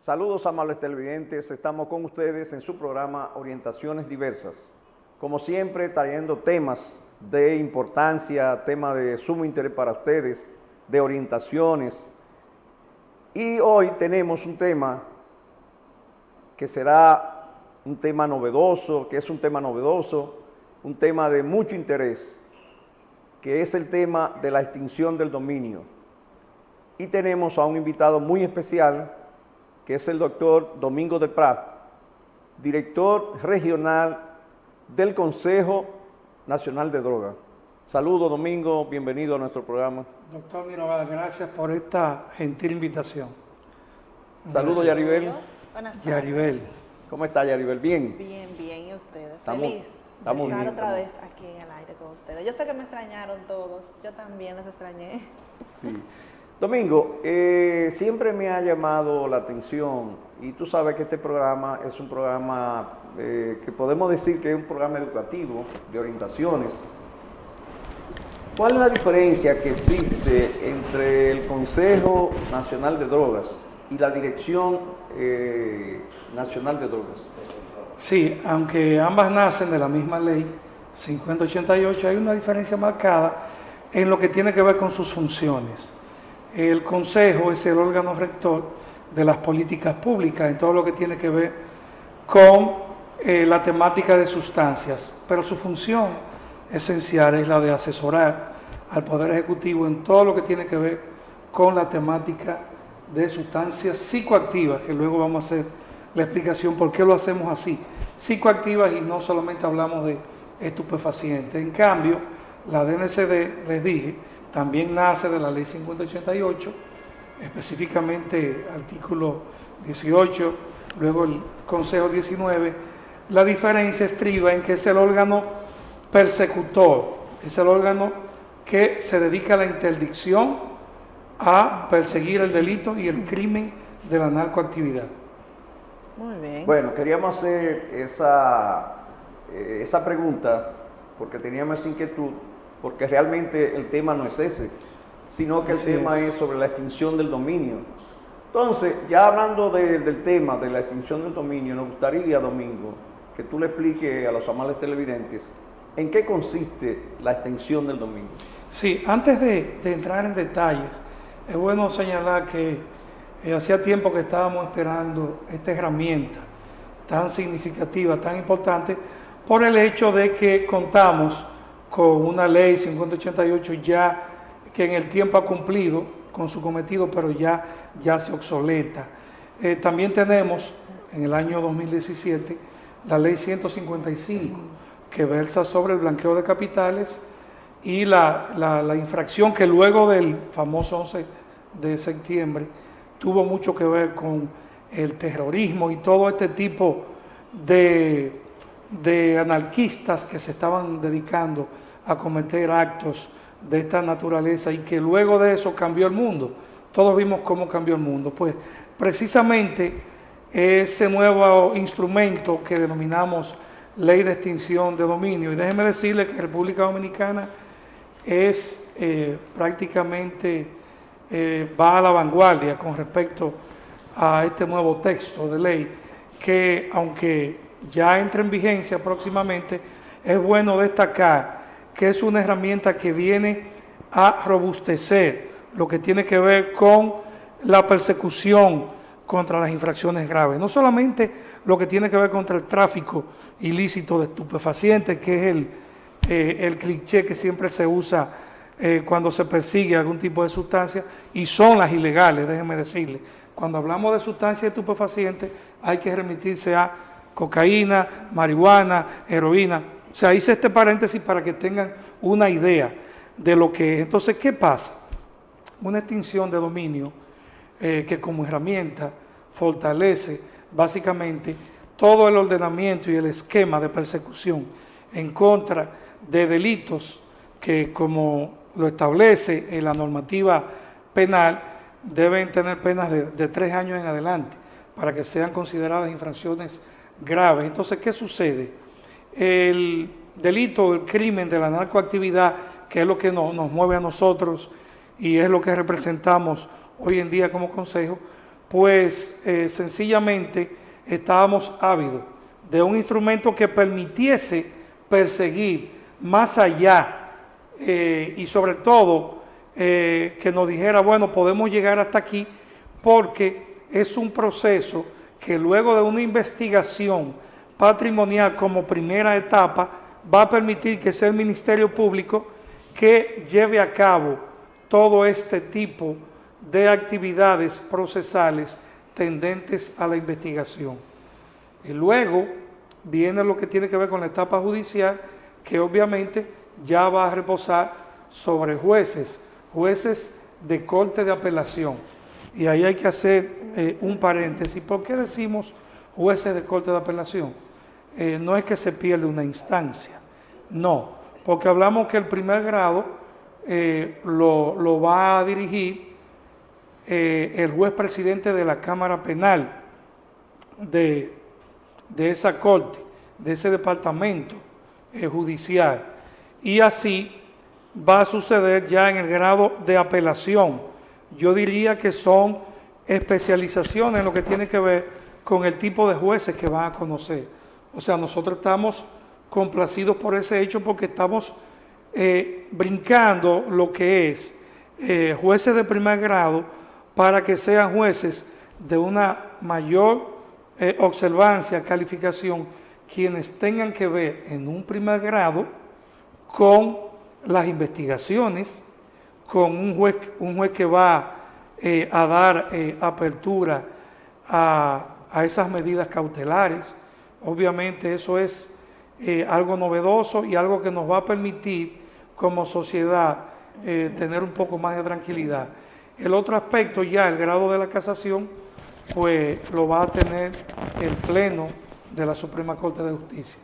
Saludos, amables televidentes. Estamos con ustedes en su programa Orientaciones Diversas. Como siempre, trayendo temas de importancia, temas de sumo interés para ustedes, de orientaciones. Y hoy tenemos un tema que será un tema novedoso, un tema de mucho interés, que es el tema de la extinción del dominio. Y tenemos a un invitado muy especial, que es el doctor Domingo de Prat, director regional del Consejo Nacional de Drogas. Saludos, Domingo, bienvenido a nuestro programa. Doctor Mirabal, gracias por esta gentil invitación. Saludos, Yaribel. Buenas tardes. Yaribel. ¿Cómo está, Yaribel? ¿Bien? Bien, bien, ¿y ustedes? Estamos Feliz de estar bien, otra vez aquí en el aire con ustedes. Yo sé que me extrañaron todos, yo también les extrañé. Sí. Domingo, siempre me ha llamado la atención, y tú sabes que este programa es un programa que podemos decir que es un programa educativo, de orientaciones. ¿Cuál es la diferencia que existe entre el Consejo Nacional de Drogas y la Dirección Nacional de Drogas? Sí, aunque ambas nacen de la misma ley 5088, hay una diferencia marcada en lo que tiene que ver con sus funciones. El Consejo es el órgano rector de las políticas públicas en todo lo que tiene que ver con la temática de sustancias, pero su función esencial es la de asesorar al Poder Ejecutivo en todo lo que tiene que ver con la temática de sustancias psicoactivas, que luego vamos a hacer la explicación por qué lo hacemos así, psicoactivas, y no solamente hablamos de estupefacientes. En cambio, la DNCD, les dije, también nace de la ley 5088, específicamente artículo 18, luego el Consejo 19. La diferencia estriba en que es el órgano persecutor, es el órgano que se dedica a la interdicción, a perseguir el delito y el crimen de la narcoactividad. Muy bien. Bueno, queríamos hacer esa pregunta porque teníamos esa inquietud, porque realmente el tema no es ese, sino que Así el tema es sobre la extinción del dominio. Entonces, ya hablando del tema de la extinción del dominio, nos gustaría, Domingo, que tú le expliques a los amables televidentes en qué consiste la extinción del dominio. Sí, antes de entrar en detalles, es bueno señalar que hacía tiempo que estábamos esperando esta herramienta tan significativa, tan importante, por el hecho de que contamos con una ley 5088 ya que en el tiempo ha cumplido con su cometido, pero ya se obsoleta. También tenemos en el año 2017 la ley 155, que versa sobre el blanqueo de capitales y la infracción que luego del famoso 11 de septiembre tuvo mucho que ver con el terrorismo y todo este tipo de anarquistas que se estaban dedicando a cometer actos de esta naturaleza, y que luego de eso cambió el mundo. Todos vimos cómo cambió el mundo. Pues precisamente ese nuevo instrumento que denominamos Ley de Extinción de Dominio, y déjenme decirles que República Dominicana es prácticamente va a la vanguardia con respecto a este nuevo texto de ley, que aunque ya entra en vigencia próximamente, es bueno destacar que es una herramienta que viene a robustecer lo que tiene que ver con la persecución contra las infracciones graves. No solamente lo que tiene que ver contra el tráfico ilícito de estupefacientes, que es el cliché que siempre se usa cuando se persigue algún tipo de sustancia, y son las ilegales, déjenme decirles. Cuando hablamos de sustancias estupefacientes hay que remitirse a cocaína, marihuana, heroína. O sea, hice este paréntesis para que tengan una idea de lo que es. Entonces, ¿qué pasa? Una extinción de dominio que como herramienta fortalece básicamente todo el ordenamiento y el esquema de persecución en contra de delitos que, como lo establece en la normativa penal, deben tener penas de 3 años en adelante para que sean consideradas infracciones graves. Entonces, ¿qué sucede? El delito, el crimen de la narcoactividad, que es lo que nos mueve a nosotros y es lo que representamos hoy en día como consejo, pues sencillamente estábamos ávidos de un instrumento que permitiese perseguir más allá y sobre todo que nos dijera, bueno, podemos llegar hasta aquí porque es un proceso que luego de una investigación patrimonial como primera etapa va a permitir que sea el Ministerio Público que lleve a cabo todo este tipo de actividades procesales tendentes a la investigación. Y luego viene lo que tiene que ver con la etapa judicial, que obviamente ya va a reposar sobre jueces de corte de apelación. Y ahí hay que hacer un paréntesis. ¿Por qué decimos jueces de corte de apelación? No es que se pierde una instancia, no, porque hablamos que el primer grado lo va a dirigir el juez presidente de la Cámara Penal de esa corte, de ese departamento judicial, y así va a suceder ya en el grado de apelación. Yo diría que son especializaciones en lo que tiene que ver con el tipo de jueces que van a conocer. O sea, nosotros estamos complacidos por ese hecho porque estamos brincando lo que es jueces de primer grado para que sean jueces de una mayor observancia, calificación, quienes tengan que ver en un primer grado con las investigaciones, con un juez que va a dar apertura a esas medidas cautelares. Obviamente eso es algo novedoso y algo que nos va a permitir como sociedad tener un poco más de tranquilidad. El otro aspecto ya, el grado de la casación, pues lo va a tener el Pleno de la Suprema Corte de Justicia.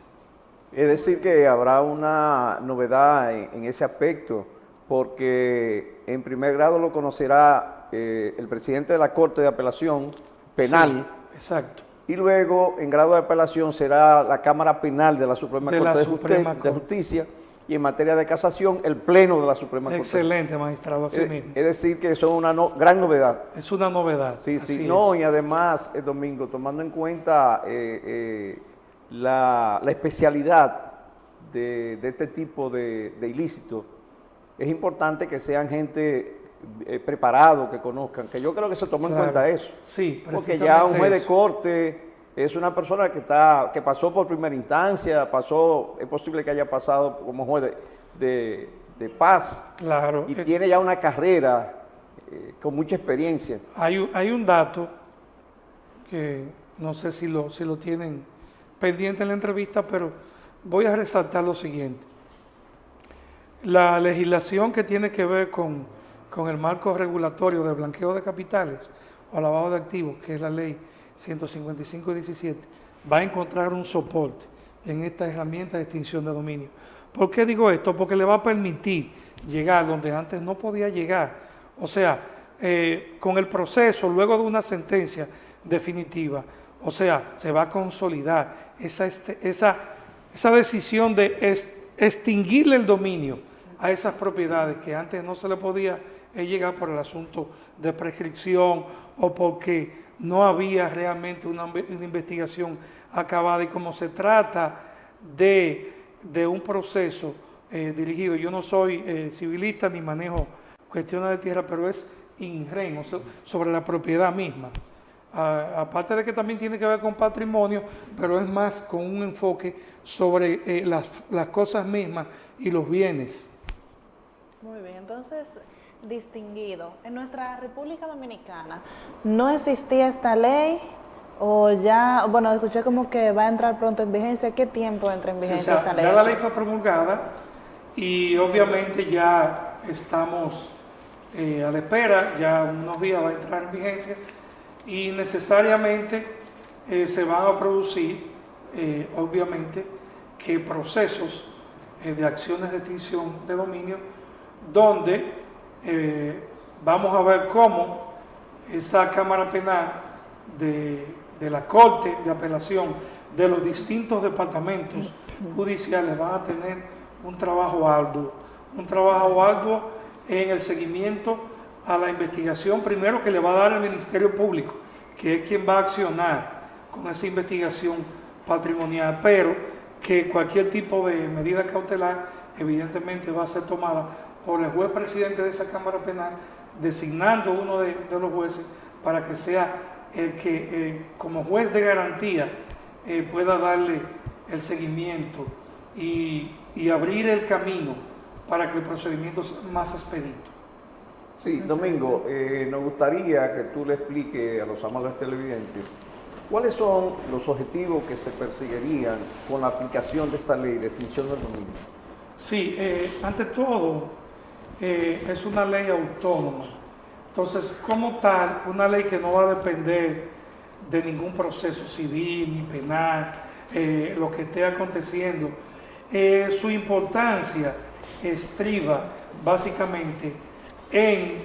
Es decir, que habrá una novedad en ese aspecto, porque en primer grado lo conocerá el presidente de la Corte de Apelación Penal. Sí, exacto. Y luego, en grado de apelación, será la Cámara Penal de la Suprema Corte de Justicia, y en materia de casación, el Pleno de la Suprema Corte. Excelente, magistrado, así mismo. Es decir, que eso es una gran novedad. Es una novedad. Sí, sí. No, y además, Domingo, tomando en cuenta la especialidad de este tipo de ilícitos, es importante que sean gente preparado, que conozcan, que yo creo que se tomó en cuenta eso. Sí, porque ya un juez de corte es una persona que pasó por primera instancia, es posible que haya pasado como juez de paz. Claro. Y tiene ya una carrera con mucha experiencia. Hay un dato que no sé si lo tienen pendiente en la entrevista, pero voy a resaltar lo siguiente. La legislación que tiene que ver con el marco regulatorio de blanqueo de capitales o lavado de activos, que es la ley 155/17, va a encontrar un soporte en esta herramienta de extinción de dominio. ¿Por qué digo esto? Porque le va a permitir llegar donde antes no podía llegar. O sea, con el proceso, luego de una sentencia definitiva, o sea, se va a consolidar esa decisión de extinguirle el dominio a esas propiedades que antes no se le podía llegar por el asunto de prescripción o porque no había realmente una investigación acabada. Y como se trata de un proceso dirigido, yo no soy civilista ni manejo cuestiones de tierra, pero es INREN, sobre la propiedad misma. Aparte de que también tiene que ver con patrimonio, pero es más con un enfoque sobre las cosas mismas y los bienes. Muy bien, entonces, distinguido, en nuestra República Dominicana no existía esta ley o ya, bueno, escuché como que va a entrar pronto en vigencia. ¿Qué tiempo entra en vigencia esta ley? Ya la ley fue promulgada y obviamente ya estamos a la espera, ya unos días va a entrar en vigencia y necesariamente se van a producir, obviamente, que procesos de acciones de extinción de dominio donde vamos a ver cómo esa Cámara Penal de la Corte de Apelación de los distintos departamentos judiciales van a tener un trabajo arduo en el seguimiento a la investigación, primero que le va a dar el Ministerio Público, que es quien va a accionar con esa investigación patrimonial, pero que cualquier tipo de medida cautelar evidentemente va a ser tomada por el juez presidente de esa Cámara Penal, designando uno de los jueces para que sea el que como juez de garantía pueda darle el seguimiento y abrir el camino para que el procedimiento sea más expedito. Sí, Domingo, nos gustaría que tú le expliques a los amables televidentes cuáles son los objetivos que se perseguirían con la aplicación de esa ley de extinción del dominio. Sí, ante todo, es una ley autónoma. Entonces, como tal, una ley que no va a depender de ningún proceso civil ni penal, lo que esté aconteciendo. Su importancia estriba básicamente en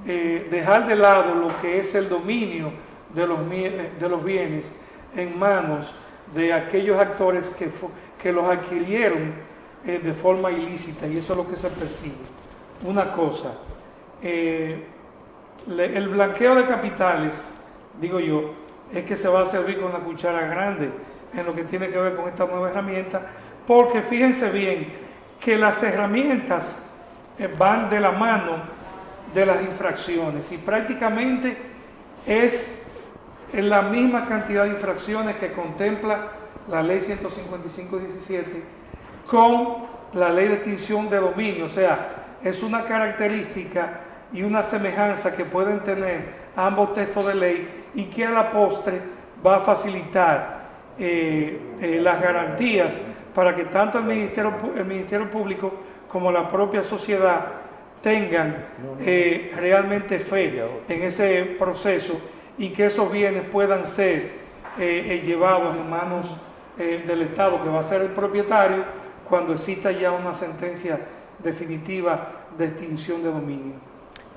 dejar de lado lo que es el dominio de los bienes en manos de aquellos actores que los adquirieron de forma ilícita, y eso es lo que se persigue. Una cosa, el blanqueo de capitales, digo yo, es que se va a servir con la cuchara grande en lo que tiene que ver con esta nueva herramienta, porque fíjense bien que las herramientas van de la mano de las infracciones y prácticamente es la misma cantidad de infracciones que contempla la ley 155/17 con la ley de extinción de dominio. O sea, es una característica y una semejanza que pueden tener ambos textos de ley y que a la postre va a facilitar las garantías para que tanto el Ministerio Público como la propia sociedad tengan realmente fe en ese proceso y que esos bienes puedan ser llevados en manos del Estado, que va a ser el propietario cuando exista ya una sentencia definitiva de extinción de dominio.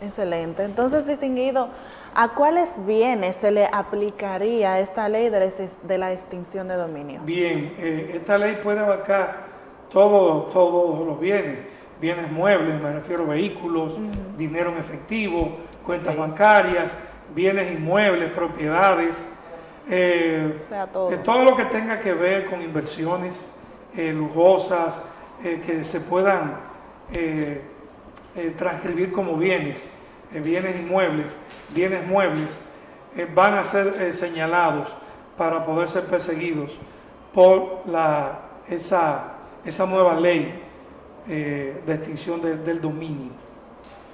Excelente. Entonces, distinguido, ¿a cuáles bienes se le aplicaría esta ley de la extinción de dominio? Bien, esta ley puede abarcar todos los bienes muebles, me refiero a vehículos, dinero en efectivo, cuentas bancarias, bienes inmuebles, propiedades, todo lo que tenga que ver con inversiones lujosas que se puedan transcribir como bienes inmuebles, bienes muebles, van a ser señalados para poder ser perseguidos por esa nueva ley de extinción del dominio.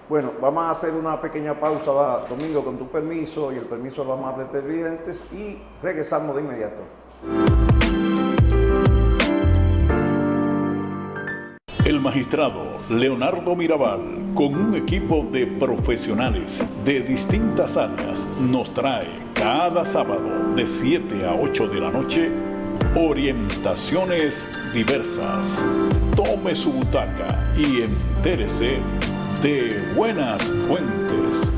Bueno, vamos a hacer una pequeña pausa, Domingo, con tu permiso y el permiso de los amables televidentes, y regresamos de inmediato. El magistrado Leonardo Mirabal, con un equipo de profesionales de distintas áreas, nos trae cada sábado de 7 a 8 de la noche orientaciones diversas. Tome su butaca y entérese de buenas fuentes,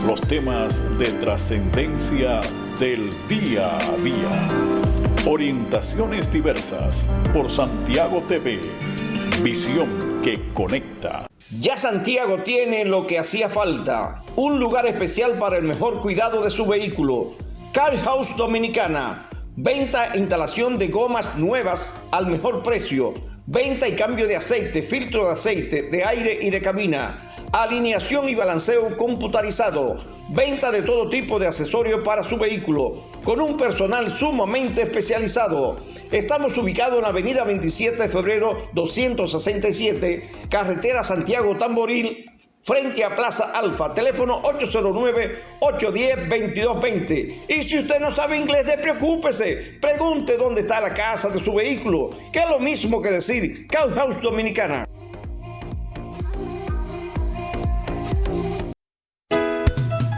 los temas de trascendencia del día a día. Orientaciones diversas por Santiago TV. Visión que conecta. Ya Santiago tiene lo que hacía falta, un lugar especial para el mejor cuidado de su vehículo. Car House Dominicana, venta e instalación de gomas nuevas al mejor precio, venta y cambio de aceite, filtro de aceite, de aire y de cabina, alineación y balanceo computarizado, venta de todo tipo de accesorios para su vehículo, con un personal sumamente especializado. Estamos ubicados en la avenida 27 de febrero 267, carretera Santiago Tamboril, frente a Plaza Alfa, teléfono 809-810-2220. Y si usted no sabe inglés, despreocúpese, pregunte dónde está la casa de su vehículo, que es lo mismo que decir Car House Dominicana.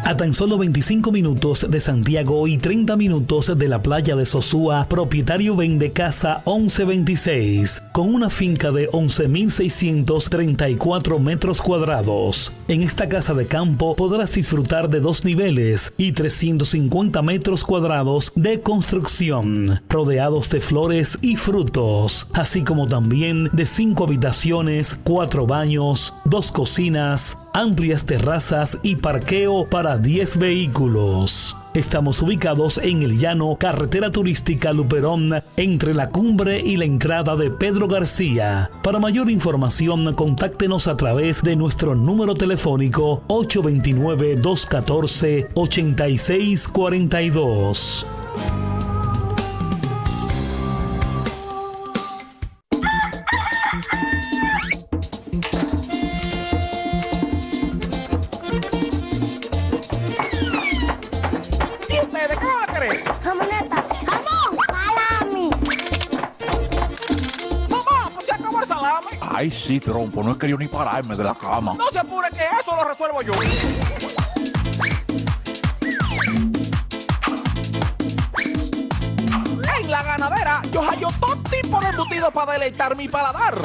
A tan solo 25 minutos de Santiago y 30 minutos de la playa de Sosúa, propietario vende casa 1126, con una finca de 11.634 metros cuadrados. En esta casa de campo podrás disfrutar de 2 niveles y 350 metros cuadrados de construcción, rodeados de flores y frutos, así como también de 5 habitaciones, 4 baños, 2 cocinas, amplias terrazas y parqueo para 10 vehículos. Estamos ubicados en El Llano, carretera turística Luperón, entre la cumbre y la entrada de Pedro García. Para mayor información, contáctenos a través de nuestro número telefónico 829-214-8642. Ay, sí, trompo, no he querido ni pararme de la cama. No se apure, que eso lo resuelvo yo. En La Ganadera, yo hallo todo tipo de embutidos para deleitar mi paladar.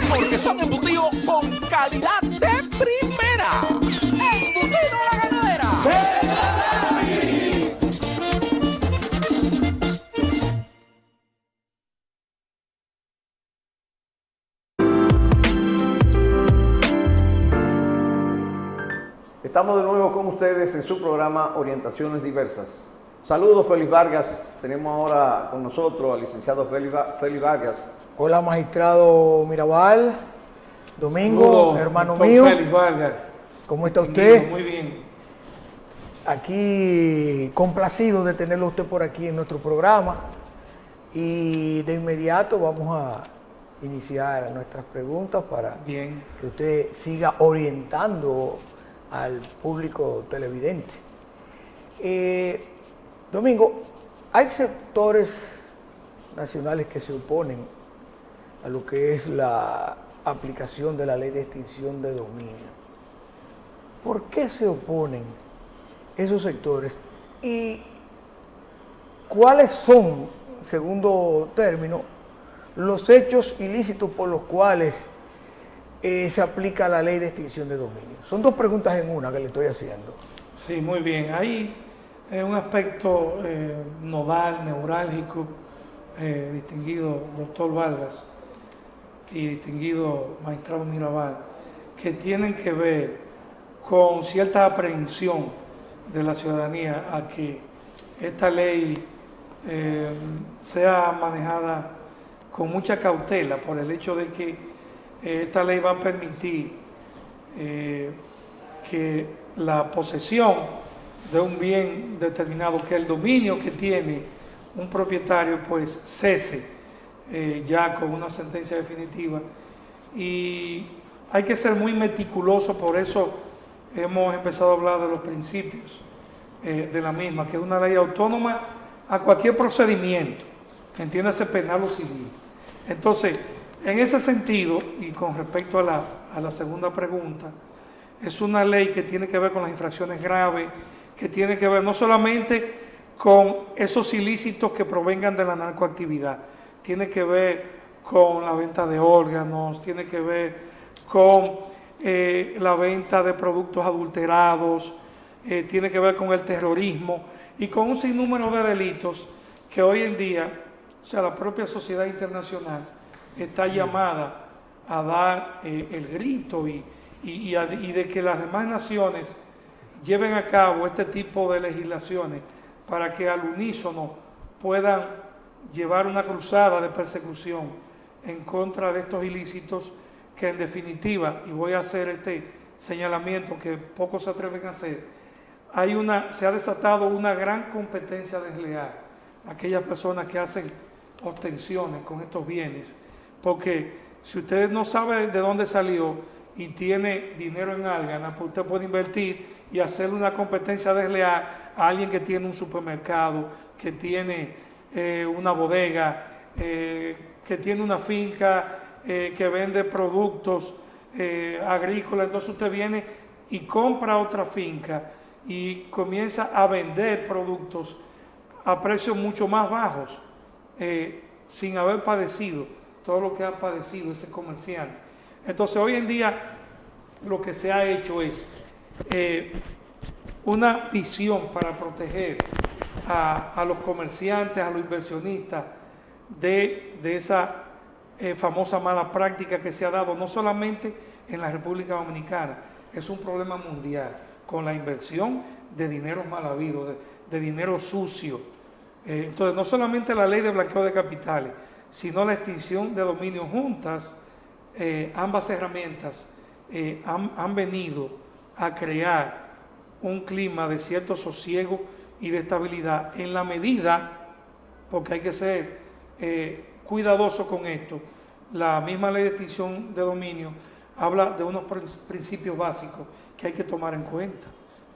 Porque son embutidos con calidad de primera. ¡Embutido La Ganadera! Estamos de nuevo con ustedes en su programa Orientaciones Diversas. Saludos, Félix Vargas. Tenemos ahora con nosotros al licenciado Félix Vargas. Hola, magistrado Mirabal, Domingo, Saludos, hermano doctor mío. Félix Vargas. ¿Cómo está usted? Muy bien. Aquí complacido de tenerlo usted por aquí en nuestro programa. Y de inmediato vamos a iniciar nuestras preguntas para que usted siga orientando al público televidente. Domingo, hay sectores nacionales que se oponen a lo que es la aplicación de la ley de extinción de dominio. ¿Por qué se oponen esos sectores? ¿Y cuáles son, segundo término, los hechos ilícitos por los cuales se aplica la ley de extinción de dominio? Son dos preguntas en una que le estoy haciendo. Sí, muy bien. Hay un aspecto nodal, neurálgico, distinguido doctor Vargas y distinguido magistrado Mirabal, que tienen que ver con cierta aprehensión de la ciudadanía a que esta ley sea manejada con mucha cautela por el hecho de que esta ley va a permitir que la posesión de un bien determinado, que el dominio que tiene un propietario pues cese ya con una sentencia definitiva. Y hay que ser muy meticuloso, por eso hemos empezado a hablar de los principios de la misma, que es una ley autónoma a cualquier procedimiento, entiéndase penal o civil. Entonces, en ese sentido, y con respecto a la segunda pregunta, es una ley que tiene que ver con las infracciones graves, que tiene que ver no solamente con esos ilícitos que provengan de la narcoactividad, tiene que ver con la venta de órganos, tiene que ver con la venta de productos adulterados, tiene que ver con el terrorismo y con un sinnúmero de delitos que hoy en día, o sea, la propia sociedad internacional está llamada a dar el grito y de que las demás naciones lleven a cabo este tipo de legislaciones para que al unísono puedan llevar una cruzada de persecución en contra de estos ilícitos que en definitiva, y voy a hacer este señalamiento que pocos se atreven a hacer, se ha desatado una gran competencia desleal a aquellas personas que hacen obtenciones con estos bienes, porque si usted no sabe de dónde salió y tiene dinero en álgana, pues usted puede invertir y hacerle una competencia desleal a alguien que tiene un supermercado, que tiene una bodega, que tiene una finca, que vende productos agrícolas. Entonces usted viene y compra otra finca y comienza a vender productos a precios mucho más bajos, sin haber padecido todo lo que ha padecido ese comerciante. Entonces hoy en día lo que se ha hecho es una visión para proteger a los comerciantes, a los inversionistas de esa famosa mala práctica que se ha dado no solamente en la República Dominicana, es un problema mundial. con la inversión de dinero mal habido, de dinero sucio. Entonces, no solamente la ley de blanqueo de capitales, sino la extinción de dominio juntas, ambas herramientas han venido a crear un clima de cierto sosiego y de estabilidad en la medida, porque hay que ser cuidadoso con esto. La misma ley de extinción de dominio habla de unos principios básicos que hay que tomar en cuenta.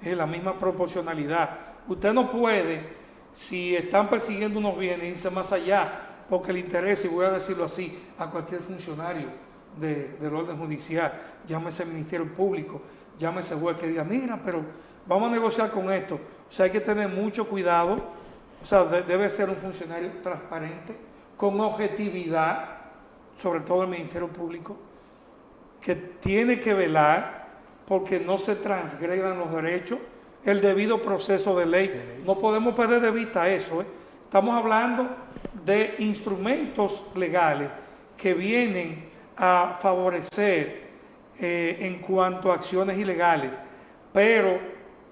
La misma proporcionalidad. Usted no puede, si están persiguiendo unos bienes, irse más allá, porque le interesa, y voy a decirlo así, a cualquier funcionario del orden judicial, llámese Ministerio Público, llámese juez, que diga, mira, pero vamos a negociar con esto. O sea, hay que tener mucho cuidado. O sea, debe ser un funcionario transparente, con objetividad, sobre todo el Ministerio Público, que tiene que velar porque no se transgredan los derechos, el debido proceso de ley. No podemos perder de vista eso. Estamos hablando de instrumentos legales que vienen a favorecer en cuanto a acciones ilegales, pero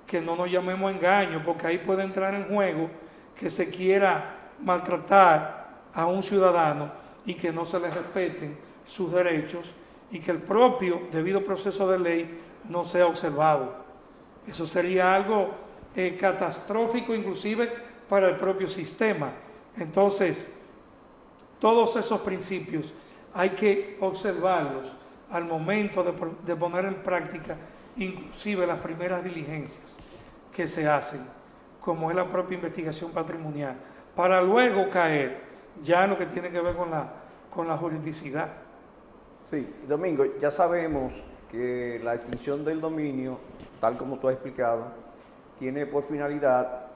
que no nos llamemos engaño, porque ahí puede entrar en juego que se quiera maltratar a un ciudadano y que no se le respeten sus derechos y que el propio debido proceso de ley no sea observado. Eso sería algo catastrófico inclusive para el propio sistema. Entonces, todos esos principios hay que observarlos al momento de poner en práctica inclusive las primeras diligencias que se hacen, como es la propia investigación patrimonial, para luego caer ya en lo que tiene que ver con la juridicidad. Sí, Domingo, ya sabemos que la extinción del dominio, tal como tú has explicado, tiene por finalidad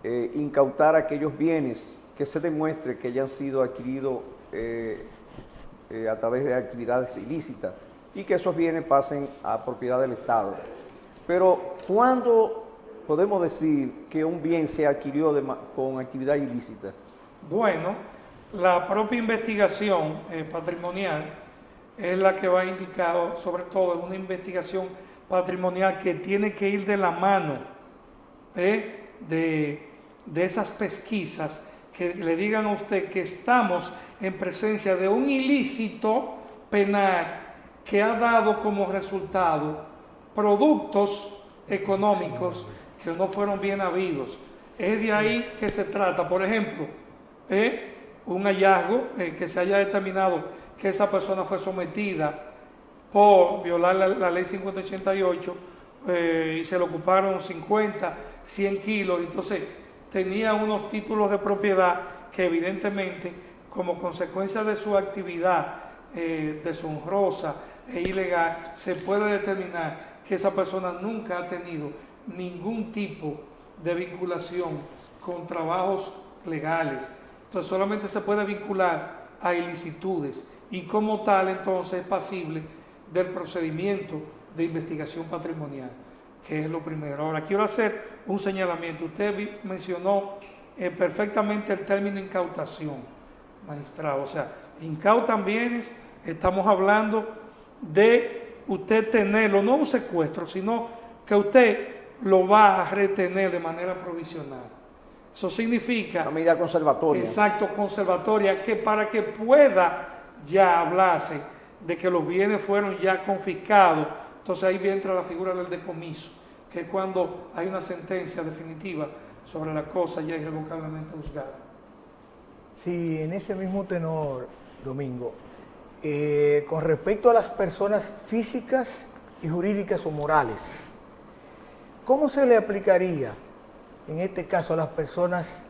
incautar aquellos bienes que se demuestre que hayan sido adquiridos a través de actividades ilícitas y que esos bienes pasen a propiedad del Estado. Pero, ¿cuándo podemos decir que un bien se adquirió con actividad ilícita? Bueno, la propia investigación patrimonial es la que va indicado, sobre todo en una investigación patrimonial que tiene que ir de la mano de esas pesquisas que le digan a usted que estamos en presencia de un ilícito penal que ha dado como resultado productos económicos que no fueron bien habidos. Es de ahí que se trata. Por ejemplo, un hallazgo que se haya determinado que esa persona fue sometida por violar la ley 5088 y se le ocuparon 50, 100 kilos, entonces tenía unos títulos de propiedad que evidentemente como consecuencia de su actividad deshonrosa e ilegal se puede determinar que esa persona nunca ha tenido ningún tipo de vinculación con trabajos legales. Entonces solamente se puede vincular a ilicitudes y como tal entonces es pasible del procedimiento de investigación patrimonial, que es lo primero. Ahora quiero hacer un señalamiento. Usted mencionó perfectamente el término incautación, magistrado. O sea, incautan bienes, estamos hablando de usted tenerlo, no un secuestro, sino que usted lo va a retener de manera provisional. Eso significa... Una medida conservatoria. Exacto, conservatoria, que para que pueda ya hablarse de que los bienes fueron ya confiscados, entonces ahí entra la figura del decomiso, que es cuando hay una sentencia definitiva sobre la cosa ya irrevocablemente juzgada. Sí, en ese mismo tenor, Domingo, con respecto a las personas físicas y jurídicas o morales, ¿cómo se le aplicaría en este caso a las personas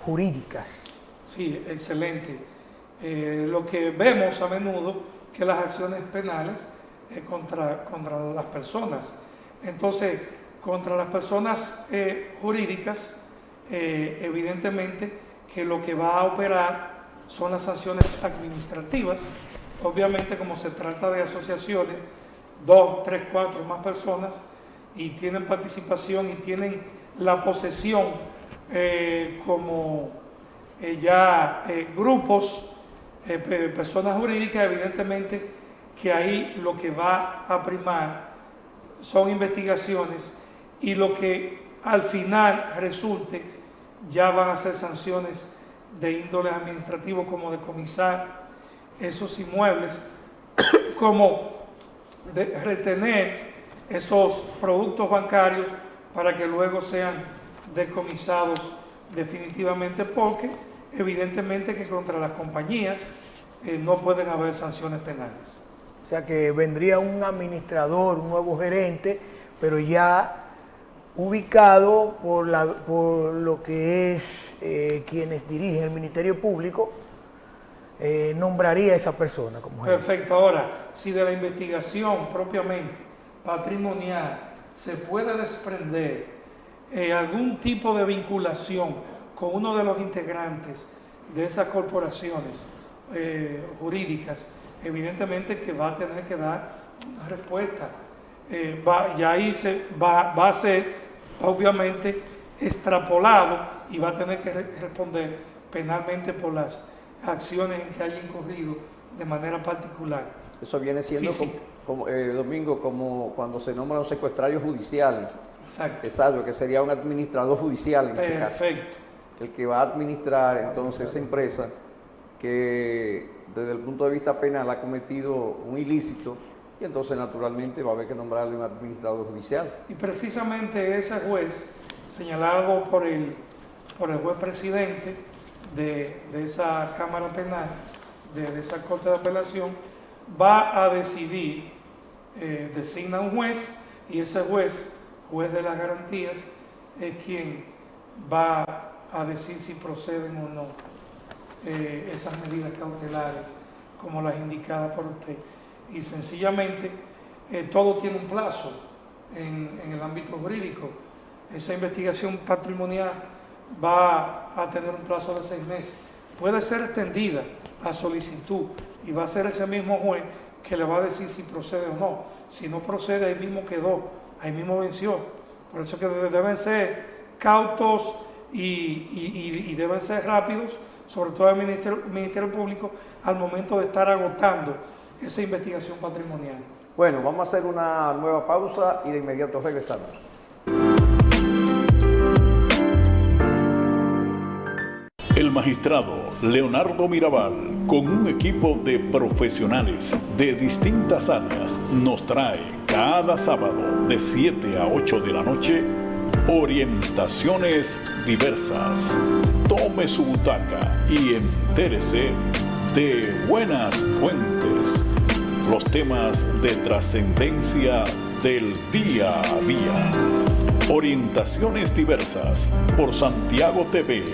jurídicas? Sí, excelente. Lo que vemos a menudo que las acciones penales contra las personas. Entonces, contra las personas jurídicas, evidentemente que lo que va a operar son las sanciones administrativas. Obviamente, como se trata de asociaciones, 2, 3, 4 más personas, y tienen participación y tienen la posesión como grupos, personas jurídicas, evidentemente que ahí lo que va a primar son investigaciones y lo que al final resulte ya van a ser sanciones de índole administrativo, como decomisar esos inmuebles, como de retener esos productos bancarios para que luego sean decomisados definitivamente, porque evidentemente que contra las compañías no pueden haber sanciones penales. O sea que vendría un administrador, un nuevo gerente, pero ya ubicado por lo que es quienes dirigen el Ministerio Público, nombraría a esa persona como gerente. Perfecto. Ahora, si de la investigación propiamente patrimonial se puede desprender algún tipo de vinculación con uno de los integrantes de esas corporaciones jurídicas, evidentemente que va a tener que dar una respuesta. Ya ahí va a ser obviamente extrapolado y va a tener que responder penalmente por las acciones en que haya incurrido de manera particular. Eso viene siendo como Domingo, como cuando se nombra un secuestrario judicial. Exacto. Exacto, que sería un administrador judicial en ese caso. Perfecto. El que va a administrar entonces esa empresa que desde el punto de vista penal ha cometido un ilícito, y entonces naturalmente va a haber que nombrarle un administrador judicial. Y precisamente ese juez, señalado por el juez presidente de esa Cámara Penal, de esa Corte de Apelación, va a decidir, designa un juez, y ese juez de las garantías, es quien va a decir si proceden o no esas medidas cautelares como las indicadas por usted. Y sencillamente todo tiene un plazo en el ámbito jurídico. Esa investigación patrimonial va a tener un plazo de 6 meses. Puede ser extendida a solicitud y va a ser ese mismo juez que le va a decir si procede o no. Si no procede, ahí mismo quedó, ahí mismo venció. Por eso que deben ser cautos y deben ser rápidos, sobre todo el Ministerio Público, al momento de estar agotando esa investigación patrimonial. Bueno, vamos a hacer una nueva pausa y de inmediato regresamos. El magistrado Leonardo Mirabal, con un equipo de profesionales de distintas áreas, nos trae cada sábado de 7 a 8 de la noche orientaciones diversas. Tome su butaca y entérese de buenas fuentes, los temas de trascendencia del día a día. Orientaciones diversas por Santiago TV.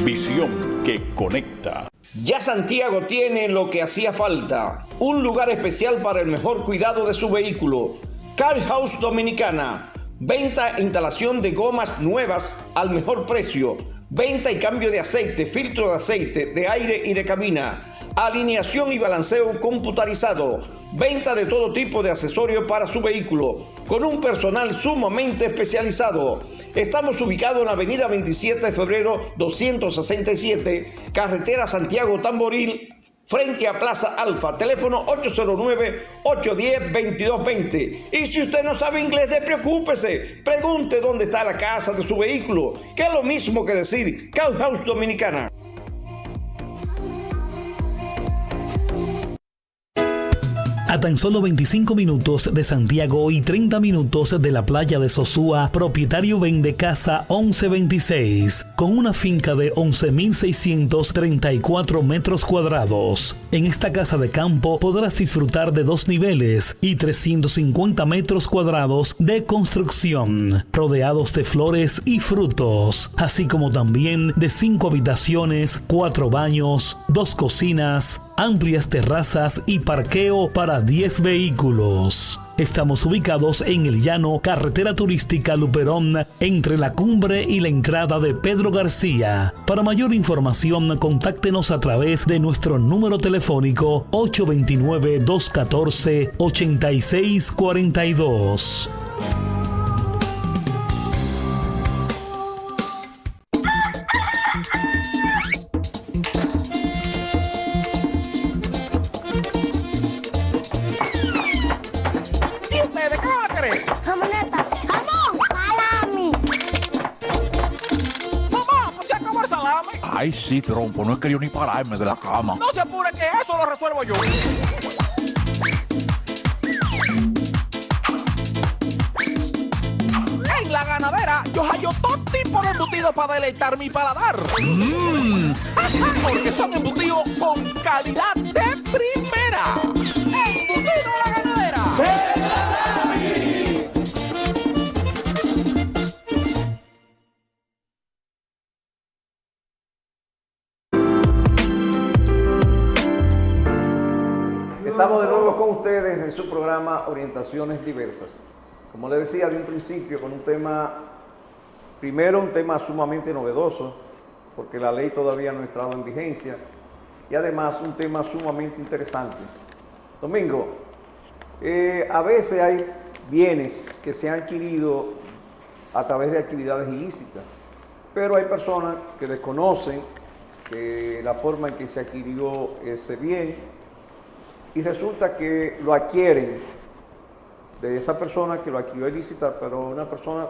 Visión que conecta. Ya Santiago tiene lo que hacía falta, un lugar especial para el mejor cuidado de su vehículo. Car House Dominicana, venta e instalación de gomas nuevas al mejor precio, venta y cambio de aceite, filtro de aceite, de aire y de cabina, alineación y balanceo computarizado, venta de todo tipo de accesorios para su vehículo, con un personal sumamente especializado. Estamos ubicados en la avenida 27 de febrero 267, carretera Santiago Tamboril, frente a Plaza Alfa, teléfono 809-810-2220. Y si usted no sabe inglés, despreocúpese, pregunte dónde está la casa de su vehículo, que es lo mismo que decir Car House Dominicana. A tan solo 25 minutos de Santiago y 30 minutos de la playa de Sosúa, propietario vende casa 1126, con una finca de 11.634 metros cuadrados. En esta casa de campo podrás disfrutar de 2 niveles y 350 metros cuadrados de construcción, rodeados de flores y frutos, así como también de 5 habitaciones, 4 baños, 2 cocinas, amplias terrazas y parqueo para 10 vehículos. Estamos ubicados en el llano, carretera turística Luperón, entre la cumbre y la entrada de Pedro García. Para mayor información, contáctenos a través de nuestro número telefónico 829-214-8642. ¿Y ustedes qué van a querer? Ay, sí, trompo, no he querido ni pararme de la cama. No se apure que eso lo resuelvo yo. En La Ganadera yo hallo todo tipo de embutidos para deleitar mi paladar. Porque son embutidos con calidad de primera. ¡Embutido La Ganadera! Estamos de nuevo con ustedes en su programa Orientaciones Diversas. Como les decía de un principio, con un tema, primero un tema sumamente novedoso, porque la ley todavía no ha entrado en vigencia, y además un tema sumamente interesante. Domingo, a veces hay bienes que se han adquirido a través de actividades ilícitas, pero hay personas que desconocen la forma en que se adquirió ese bien, y resulta que lo adquieren de esa persona que lo adquirió ilícita, pero una persona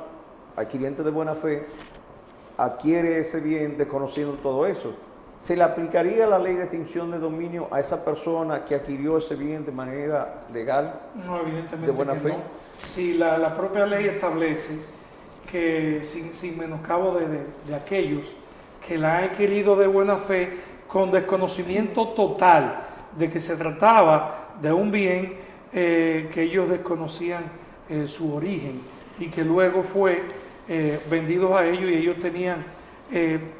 adquiriente de buena fe adquiere ese bien desconociendo todo eso. ¿Se le aplicaría la ley de extinción de dominio a esa persona que adquirió ese bien de manera legal? No, evidentemente de buena fe. no. Si la propia ley establece que sin menoscabo de aquellos que la han adquirido de buena fe con desconocimiento total de que se trataba de un bien que ellos desconocían su origen y que luego fue vendido a ellos y ellos tenían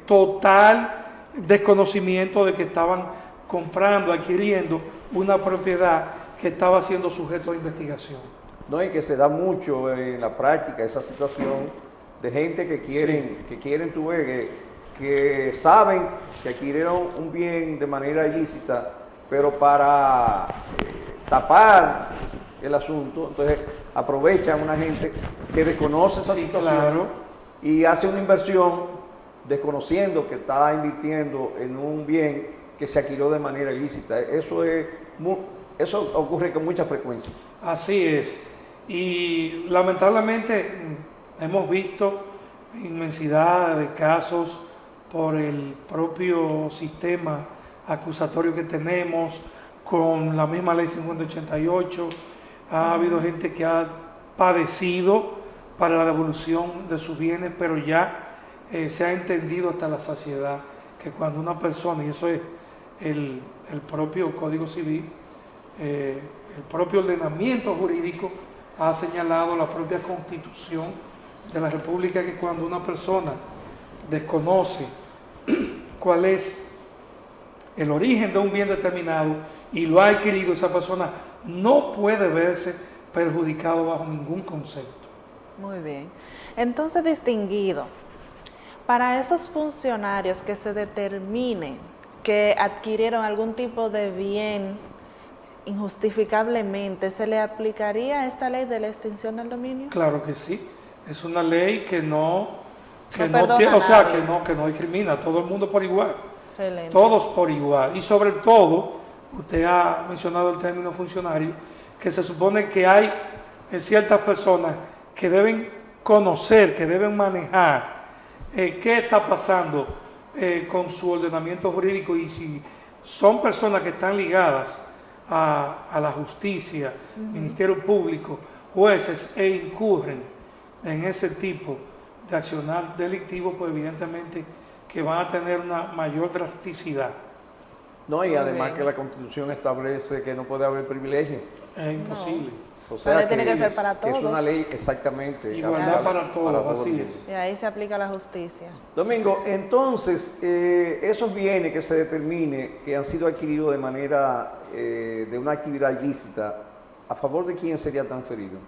total desconocimiento de que estaban comprando, adquiriendo una propiedad que estaba siendo sujeto a investigación. No, y que se da mucho en la práctica esa situación de gente que quieren tú ves, que saben que adquirieron un bien de manera ilícita, pero para tapar el asunto, entonces aprovechan una gente que desconoce esa situación, claro, y hace una inversión desconociendo que está invirtiendo en un bien que se adquirió de manera ilícita. Eso ocurre con mucha frecuencia. Así es. Y lamentablemente hemos visto inmensidad de casos por el propio sistema acusatorio que tenemos, con la misma ley 5088, ha habido gente que ha padecido para la devolución de sus bienes, pero ya se ha entendido hasta la saciedad que cuando una persona, y eso es el propio Código Civil, el propio ordenamiento jurídico ha señalado, la propia Constitución de la República, que cuando una persona desconoce cuál es el origen de un bien determinado y lo ha adquirido, esa persona no puede verse perjudicado bajo ningún concepto. Muy bien. Entonces, distinguido, para esos funcionarios que se determine que adquirieron algún tipo de bien injustificablemente, ¿se le aplicaría esta ley de la extinción del dominio? Claro que sí. Es una ley que no discrimina a todo el mundo por igual. Excelente. Todos por igual. Y sobre todo, usted ha mencionado el término funcionario, que se supone que hay ciertas personas que deben conocer, que deben manejar qué está pasando con su ordenamiento jurídico, y si son personas que están ligadas a la justicia, Ministerio Público, jueces, e incurren en ese tipo de accionar delictivo, pues evidentemente que van a tener una mayor drasticidad. No, y además que la Constitución establece que no puede haber privilegio. Es imposible. O sea, tiene que ser para todos. Es una ley exactamente. Igualdad para todos, así es. Y ahí se aplica la justicia. Domingo, entonces, esos bienes que se determine que han sido adquiridos de manera de una actividad ilícita, ¿a favor de quién sería transferido?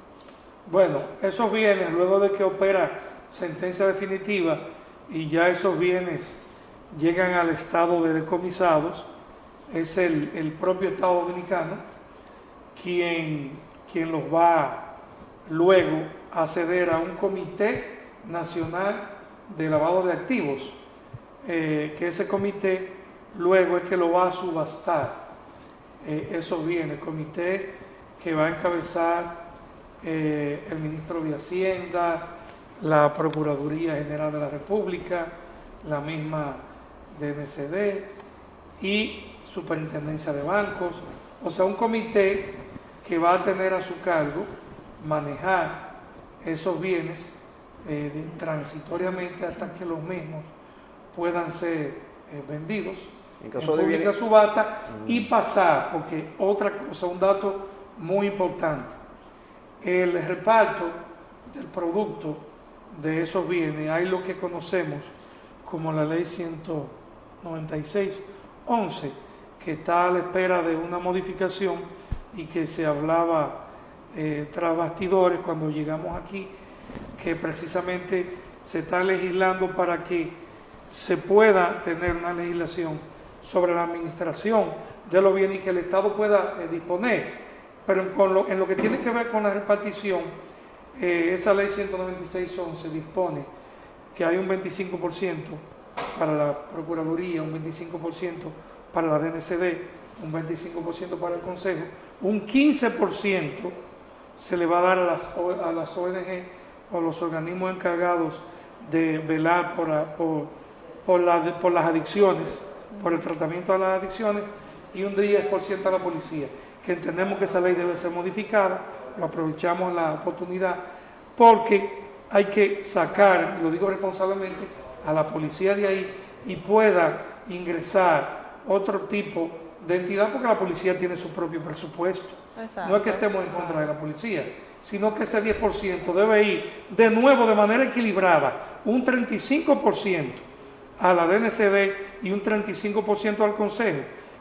Bueno, esos bienes, luego de que opera sentencia definitiva y ya esos bienes llegan al estado de decomisados, es el propio Estado Dominicano quien los va luego a ceder a un Comité Nacional de Lavado de Activos, que ese comité luego es que lo va a subastar esos bienes, comité que va a encabezar el ministro de Hacienda, la Procuraduría General de la República, la misma DNCD y Superintendencia de Bancos, o sea, un comité que va a tener a su cargo manejar esos bienes transitoriamente hasta que los mismos puedan ser vendidos en pública subasta y pasar, porque otra cosa, un dato muy importante, el reparto del producto de esos bienes, hay lo que conocemos como la ley 196-11, que está a la espera de una modificación y que se hablaba tras bastidores cuando llegamos aquí, que precisamente se está legislando para que se pueda tener una legislación sobre la administración de los bienes y que el Estado pueda disponer. Pero en lo que tiene que ver con la repartición, esa ley 196-11 dispone que hay un 25% para la Procuraduría, un 25% para la DNCD, un 25% para el Consejo, un 15% se le va a dar a las ONG o los organismos encargados de velar por las adicciones, por el tratamiento de las adicciones, y un 10% a la policía, que entendemos que esa ley debe ser modificada. Lo aprovechamos la oportunidad porque hay que sacar, y lo digo responsablemente, a la policía de ahí y pueda ingresar otro tipo de entidad, porque la policía tiene su propio presupuesto. Exacto. No es que estemos en contra de la policía, sino que ese 10% debe ir de nuevo de manera equilibrada, un 35% a la DNCD y un 35% al Consejo,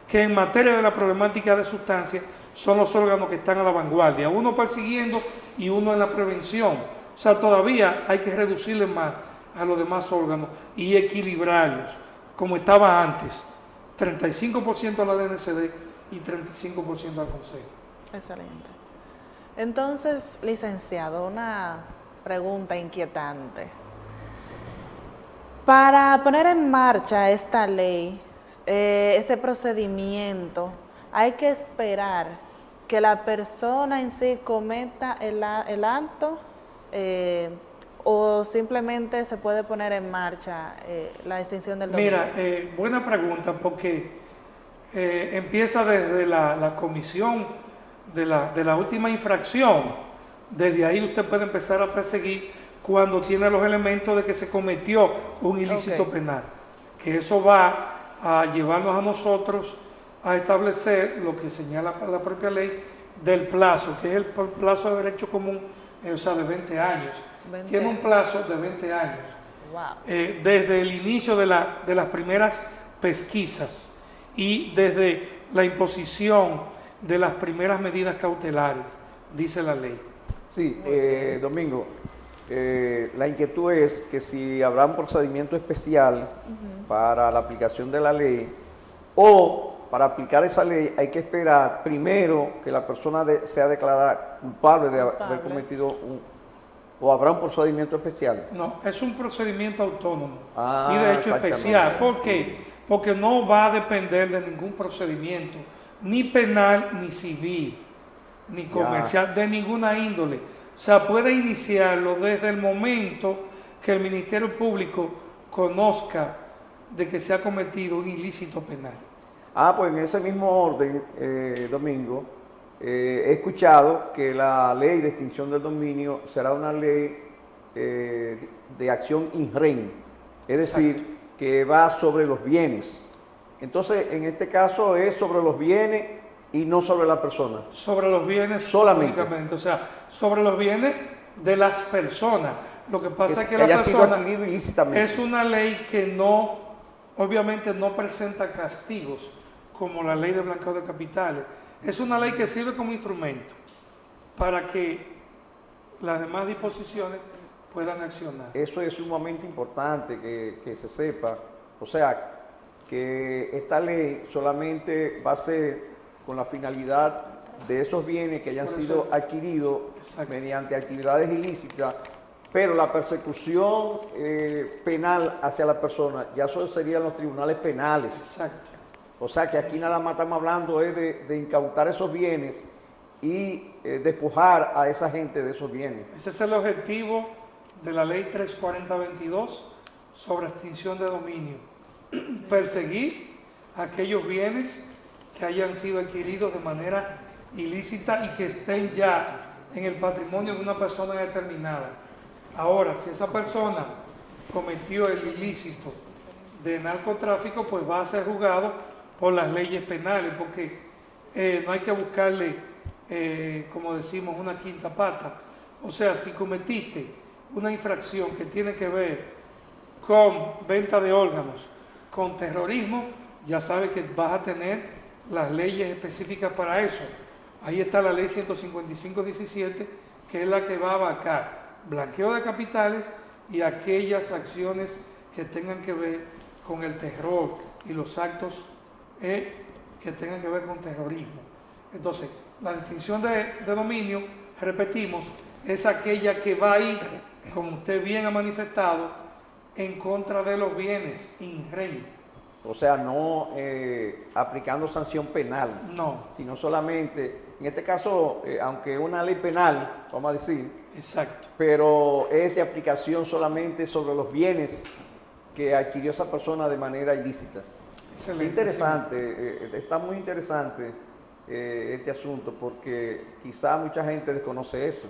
que en materia de la problemática de sustancias son los órganos que están a la vanguardia, uno persiguiendo y uno en la prevención. O sea, todavía hay que reducirle más a los demás órganos y equilibrarlos, como estaba antes, 35% a la DNCD y 35% al Consejo. Excelente. Entonces, licenciado, una pregunta inquietante. Para poner en marcha esta ley, este procedimiento, hay que esperar que la persona en sí cometa el acto o simplemente se puede poner en marcha la extinción del dominio. Mira, buena pregunta, porque empieza desde la comisión de la última infracción. Desde ahí usted puede empezar a perseguir cuando tiene los elementos de que se cometió un ilícito penal, que eso va a llevarnos a nosotros a establecer lo que señala la propia ley del plazo, que es el plazo de derecho común, o sea, de 20 años. Tiene un plazo de 20 años. Wow. Desde el inicio de las primeras pesquisas y desde la imposición de las primeras medidas cautelares, dice la ley. Sí, Domingo, la inquietud es que si habrá un procedimiento especial para la aplicación de la ley, o para aplicar esa ley hay que esperar primero que la persona sea declarada culpable de haber cometido o habrá un procedimiento especial. No, es un procedimiento autónomo y de hecho especial. ¿Por qué? Porque no va a depender de ningún procedimiento, ni penal, ni civil, ni comercial, de ninguna índole. O sea, puede iniciarlo desde el momento que el Ministerio Público conozca de que se ha cometido un ilícito penal. Pues en ese mismo orden, Domingo, he escuchado que la ley de extinción del dominio será una ley de acción in rem, es decir, que va sobre los bienes. Entonces, en este caso es sobre los bienes y no sobre la persona. Sobre los bienes solamente. Únicamente, o sea, sobre los bienes de las personas. Lo que pasa es que la haya sido persona adquirido ilícitamente. Es una ley que no, obviamente no presenta castigos como la ley de blanqueo de capitales. Es una ley que sirve como instrumento para que las demás disposiciones puedan accionar. Eso es sumamente importante que se sepa. O sea, que esta ley solamente va a ser con la finalidad de esos bienes que hayan sido adquiridos mediante actividades ilícitas, pero la persecución penal hacia la persona, ya eso serían los tribunales penales. Exacto. O sea que aquí nada más estamos hablando de incautar esos bienes y despojar a esa gente de esos bienes. Ese es el objetivo de la ley 340-22 sobre extinción de dominio. perseguir aquellos bienes que hayan sido adquiridos de manera ilícita y que estén ya en el patrimonio de una persona determinada. Ahora, si esa persona cometió el ilícito de narcotráfico, pues va a ser juzgado por las leyes penales, porque no hay que buscarle, como decimos, una quinta pata. O sea, si cometiste una infracción que tiene que ver con venta de órganos, con terrorismo, ya sabes que vas a tener las leyes específicas para eso. Ahí está la ley 155-17, que es la que va a abarcar blanqueo de capitales y aquellas acciones que tengan que ver con el terror y los actos que tengan que ver con terrorismo. Entonces, la distinción de dominio, repetimos, es aquella que va a ir, como usted bien ha manifestado, en contra de los bienes in rem. O sea, no aplicando sanción penal, no, sino solamente, en este caso, aunque una ley penal, vamos a decir, exacto, pero es de aplicación solamente sobre los bienes que adquirió esa persona de manera ilícita. Excelente. Interesante, está muy interesante este asunto, porque quizá mucha gente desconoce eso.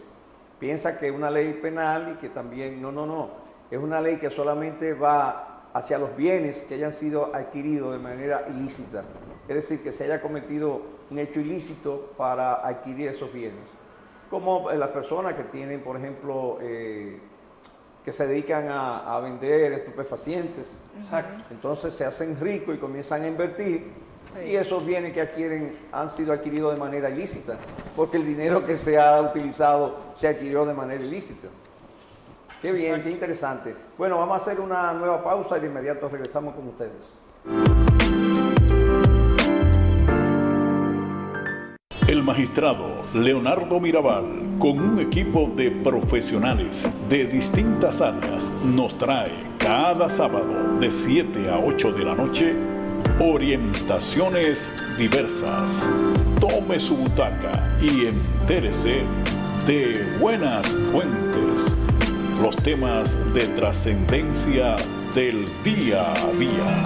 Piensa que es una ley penal y que también, no, es una ley que solamente va hacia los bienes que hayan sido adquiridos de manera ilícita. Es decir, que se haya cometido un hecho ilícito para adquirir esos bienes. Como las personas que tienen, por ejemplo, que se dedican a vender estupefacientes. Exacto. Entonces se hacen ricos y comienzan a invertir, sí, y esos bienes que adquieren han sido adquiridos de manera ilícita, porque el dinero que se ha utilizado se adquirió de manera ilícita. Qué bien, exacto, qué interesante. Bueno, vamos a hacer una nueva pausa y de inmediato regresamos con ustedes. El magistrado Leonardo Mirabal, con un equipo de profesionales de distintas áreas, nos trae cada sábado de 7 a 8 de la noche orientaciones diversas. Tome su butaca y entérese de buenas fuentes, los temas de trascendencia del día a día.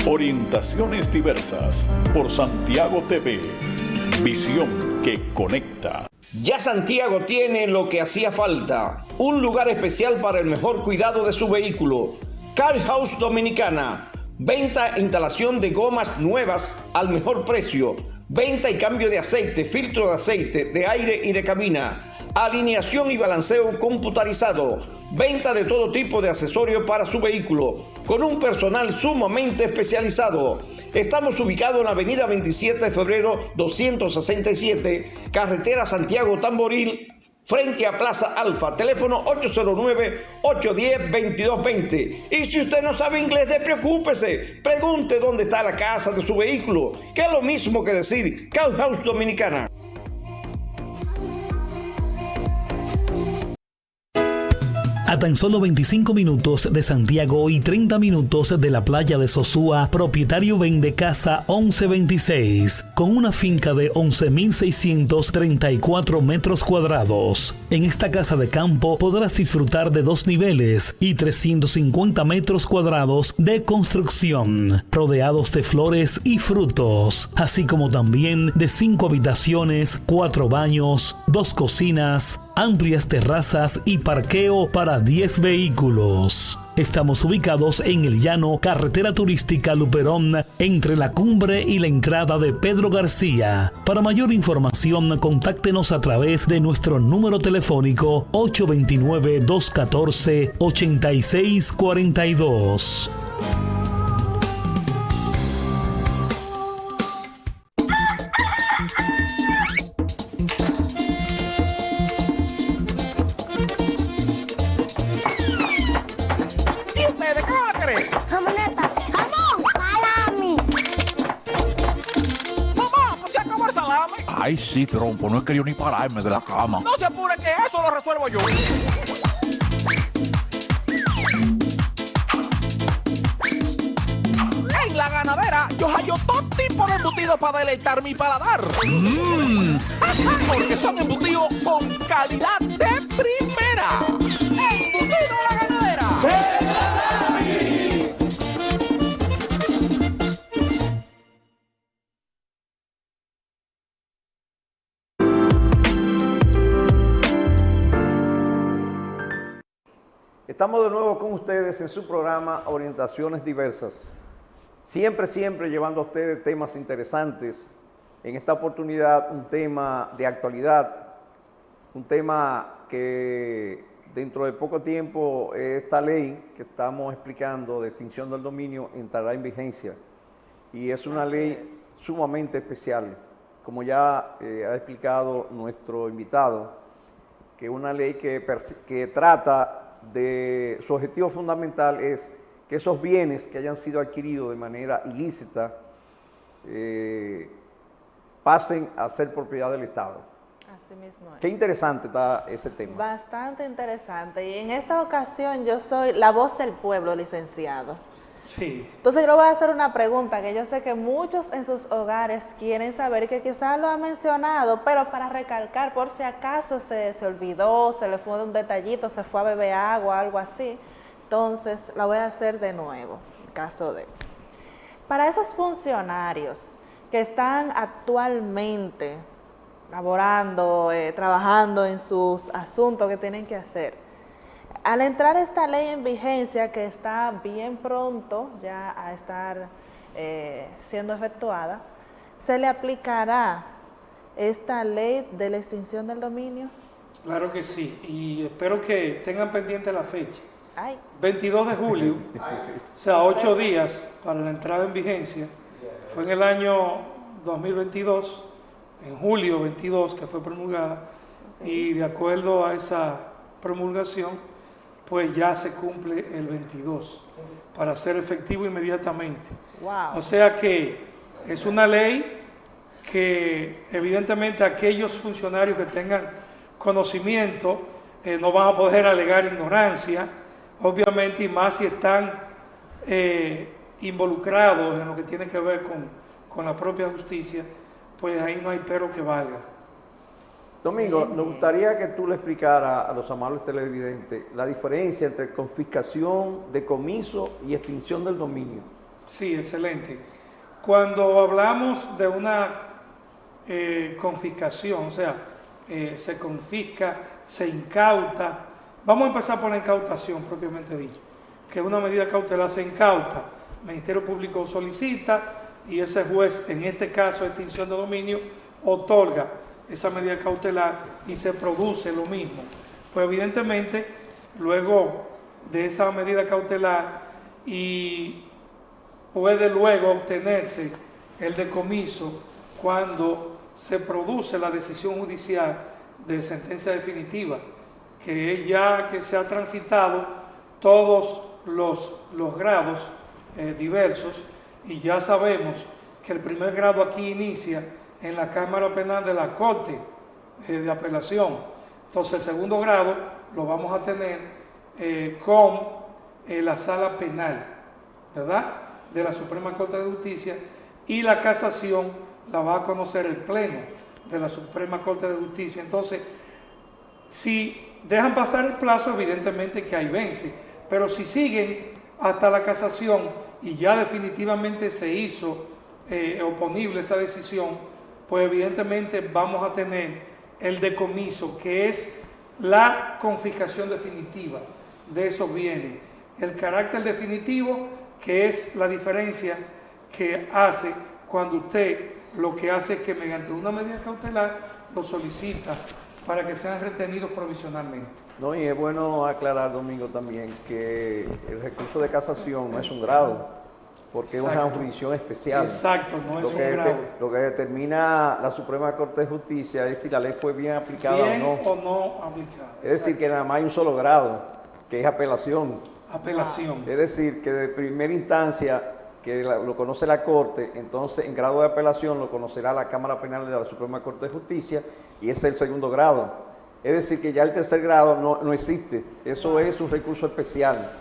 Orientaciones diversas por Santiago TV. Visión que conecta. Ya Santiago tiene lo que hacía falta, un lugar especial para el mejor cuidado de su vehículo. Car House Dominicana, venta e instalación de gomas nuevas al mejor precio, venta y cambio de aceite, filtro de aceite, de aire y de cabina, alineación y balanceo computarizado, venta de todo tipo de accesorios para su vehículo, con un personal sumamente especializado. Estamos ubicados en la avenida 27 de febrero 267, carretera Santiago Tamboril, frente a Plaza Alfa, teléfono 809-810-2220. Y si usted no sabe inglés, despreocúpese, pregunte dónde está la casa de su vehículo, que es lo mismo que decir Car House Dominicana. A tan solo 25 minutos de Santiago y 30 minutos de la playa de Sosúa, propietario vende casa 1126, con una finca de 11.634 metros cuadrados. En esta casa de campo podrás disfrutar de 2 niveles y 350 metros cuadrados de construcción, rodeados de flores y frutos, así como también de 5 habitaciones, 4 baños, 2 cocinas, amplias terrazas y parqueo para 10 vehículos. Estamos ubicados en el llano, carretera turística Luperón, entre la cumbre y la entrada de Pedro García. Para mayor información, contáctenos a través de nuestro número telefónico 829-214-8642. Ay, sí, trompo, no he querido ni pararme de la cama. No se apure, que eso lo resuelvo yo. En la ganadera, yo hallo todo tipo de embutidos para deleitar mi paladar. Porque son embutidos con calidad de primera. ¡Embutido La Ganadera! Estamos de nuevo con ustedes en su programa Orientaciones Diversas. Siempre llevando a ustedes temas interesantes. En esta oportunidad un tema de actualidad, un tema que dentro de poco tiempo esta ley que estamos explicando de extinción del dominio entrará en vigencia. Y es una ley sumamente especial, como ya ha explicado nuestro invitado, que es una ley que trata de, su objetivo fundamental es que esos bienes que hayan sido adquiridos de manera ilícita pasen a ser propiedad del Estado. Así mismo es. Qué interesante está ese tema. Bastante interesante. Y en esta ocasión yo soy la voz del pueblo, licenciado. Sí. Entonces yo le voy a hacer una pregunta que yo sé que muchos en sus hogares quieren saber, que quizás lo ha mencionado, pero para recalcar por si acaso se olvidó, se le fue un detallito, se fue a beber agua, algo así. Entonces la voy a hacer de nuevo, en caso de... Para esos funcionarios que están actualmente laborando, trabajando en sus asuntos que tienen que hacer, al entrar esta ley en vigencia, que está bien pronto ya a estar siendo efectuada, ¿se le aplicará esta ley de la extinción del dominio? Claro que sí, y espero que tengan pendiente la fecha. Ay. 22 de julio, o sea, 8 días para la entrada en vigencia. Fue en el año 2022, en julio 22 que fue promulgada, y de acuerdo a esa promulgación, pues ya se cumple el 22 para ser efectivo inmediatamente. Wow. O sea que es una ley que evidentemente aquellos funcionarios que tengan conocimiento no van a poder alegar ignorancia, obviamente, y más si están involucrados en lo que tiene que ver con la propia justicia, pues ahí no hay pero que valga. Domingo, nos gustaría que tú le explicaras a los amables televidentes la diferencia entre confiscación, decomiso y extinción del dominio. Sí, excelente. Cuando hablamos de una confiscación, o sea, se confisca, se incauta, vamos a empezar por la incautación propiamente dicho, que es una medida cautelar, se incauta, el Ministerio Público solicita y ese juez, en este caso extinción de dominio, otorga esa medida cautelar y se produce lo mismo. Pues evidentemente, luego de esa medida cautelar y puede luego obtenerse el decomiso cuando se produce la decisión judicial de sentencia definitiva, que es ya que se ha transitado todos los grados diversos, y ya sabemos que el primer grado aquí inicia en la Cámara Penal de la Corte de Apelación. Entonces el segundo grado lo vamos a tener con la Sala Penal, ¿verdad?, de la Suprema Corte de Justicia, y la casación la va a conocer el Pleno de la Suprema Corte de Justicia. Entonces, si dejan pasar el plazo, evidentemente que ahí vence, pero si siguen hasta la casación y ya definitivamente se hizo oponible esa decisión, pues evidentemente vamos a tener el decomiso, que es la confiscación definitiva de esos bienes. El carácter definitivo, que es la diferencia que hace cuando usted lo que hace es que mediante una medida cautelar lo solicita para que sean retenidos provisionalmente. No, y es bueno aclarar, Domingo, también que el recurso de casación no es un grado, porque es una jurisdicción especial. Exacto, no es un grado. Lo que determina la Suprema Corte de Justicia es si la ley fue bien aplicada bien o no. o no aplicada. Es decir, que nada más hay un solo grado, que es apelación. Apelación. Es decir, que de primera instancia, que lo conoce la Corte, entonces en grado de apelación lo conocerá la Cámara Penal de la Suprema Corte de Justicia, y ese es el segundo grado. Es decir, que ya el tercer grado no existe. Eso es un recurso especial.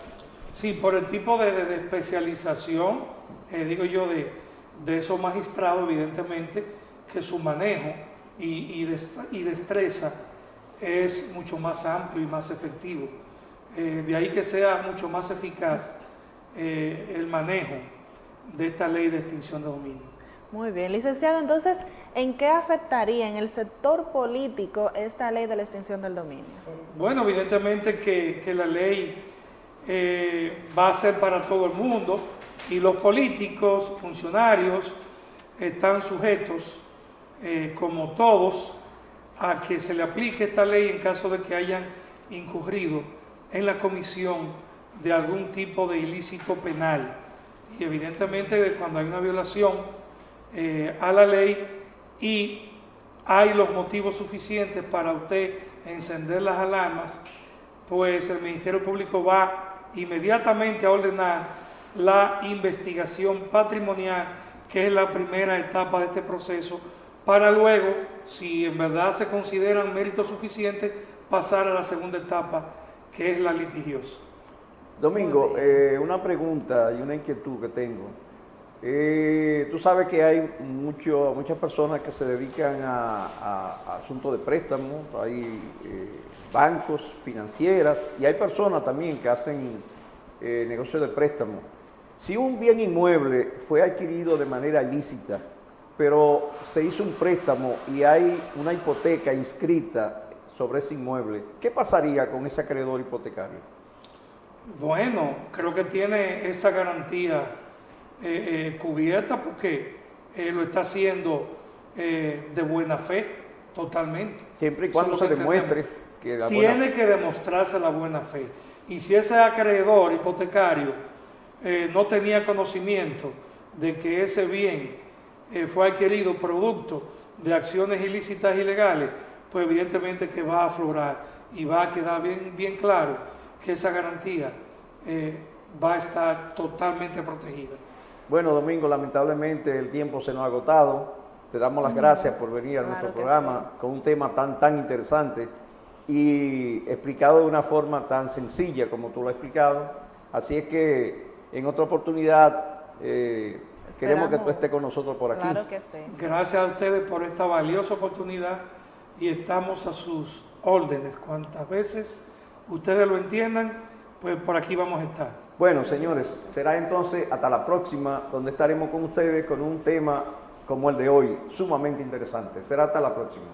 Sí, por el tipo de especialización, digo yo, de esos magistrados, evidentemente, que su manejo y destreza es mucho más amplio y más efectivo. De ahí que sea mucho más eficaz el manejo de esta ley de extinción de dominio. Muy bien, licenciado, entonces, ¿en qué afectaría en el sector político esta ley de la extinción del dominio? Bueno, evidentemente que la ley va a ser para todo el mundo y los políticos, funcionarios, están sujetos, como todos, a que se le aplique esta ley en caso de que hayan incurrido en la comisión de algún tipo de ilícito penal. Y evidentemente cuando hay una violación a la ley y hay los motivos suficientes para usted encender las alarmas, pues el Ministerio Público va inmediatamente a ordenar la investigación patrimonial, que es la primera etapa de este proceso, para luego, si en verdad se consideran méritos suficientes, pasar a la segunda etapa, que es la litigiosa. Domingo, una pregunta y una inquietud que tengo. Tú sabes que hay muchas personas que se dedican a asuntos de préstamos, hay bancos, financieras, y hay personas también que hacen negocios de préstamo. Si un bien inmueble fue adquirido de manera ilícita, pero se hizo un préstamo y hay una hipoteca inscrita sobre ese inmueble, ¿qué pasaría con ese acreedor hipotecario? Bueno, creo que tiene esa garantía cubierta porque lo está haciendo de buena fe, totalmente. Siempre y cuando se demuestre que la tiene que demostrarse la buena fe. Y si ese acreedor hipotecario no tenía conocimiento de que ese bien fue adquirido producto de acciones ilícitas e ilegales, pues evidentemente que va a aflorar y va a quedar bien claro que esa garantía va a estar totalmente protegida. Bueno, Domingo, lamentablemente el tiempo se nos ha agotado. Te damos las gracias por venir a nuestro programa con un tema tan interesante y explicado de una forma tan sencilla como tú lo has explicado. Así es que en otra oportunidad queremos que tú estés con nosotros por aquí. Claro que sí. Gracias a ustedes por esta valiosa oportunidad y estamos a sus órdenes. Cuantas veces ustedes lo entiendan, pues por aquí vamos a estar. Bueno, señores, será entonces hasta la próxima, donde estaremos con ustedes con un tema como el de hoy, sumamente interesante. Será hasta la próxima.